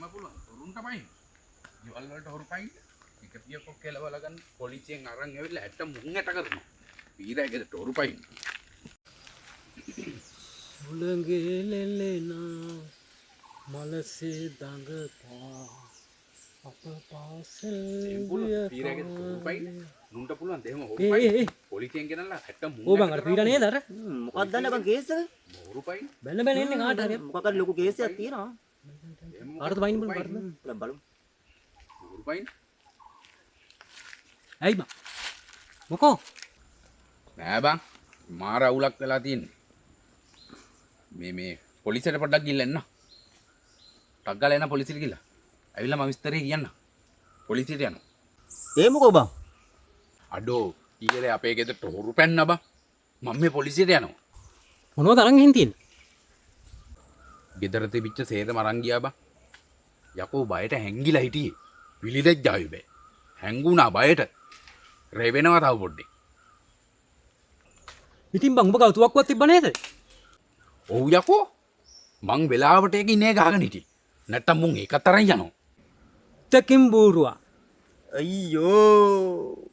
එහෙම පුළුවන්. තොරුන් තමයි. ගෙවල් වලට හොරු පයින්. එක පියකොක් කෙලවල ගන්න පොලිසියෙන් අරන් ඇවිල්ලා ඇට මුං ඇට කරනවා. පීරා ගෙදරට හොරු පයින්. සුළඟේ ලෙලෙනා මලසේ දඟපා අප පාසල් පීරා ගෙදරට හොරු පයින්. නුන්ට පුළුවන් දෙහෙම හොරු පයින්. පොලිසියෙන් ගෙනල්ලා ඇට මුං. ඕ බං අර පීරා නේද අර මොකක්ද දන්නේ බං කේස් එක? හොරු පයින්. බැලන බැලන ඉන්නේ කාට හරි මොකක් හරි ලොකු කේස් එකක් තියෙනවා. කාටද වයින් බලන්න කාටද බලමු. හොරු පයින්. ඇයි බං මොකෝ නෑ බං මාර අවුලක් වෙලා තියෙන්නේ. මේ පොලිසියට පොඩ්ඩක් ගිහිල්ලා එන්න. ටක් ගාලා එන්න පොලිසියට ගිහිල්ලා. ඇවිල්ලා මම විස්තරේ කියන්න. පොලිසියට යනවා. ඒ මොකෝ බං? අඩෝ ඊයේ අපේ ගෙදරට හොරු පැන්න බං. මම මේ පොලිසියට යනවා. මොනවද අරන් ගිහින් තියෙන්නේ ගෙදර තිබිච්ච සේරම අරන් ගියා බං. යකෝ බයට හැංගිලා හිටියේ. විලිදෙජ්ජාවි බෑ. හැංගුණා බයට. රෙවෙනවා තව පොඩ්ඩේ. ඉතින් බං උඹ ගාව තුවක්කුවක් තිබ්බ නේද ඔව් යකෝ මං වෙලාවට ඒක ඉන්නේ ගහගෙන හිටියේ. නැත්තම් මුන් ඒකත් අරන් යනවා. තකින් බූරුවා අයියෝ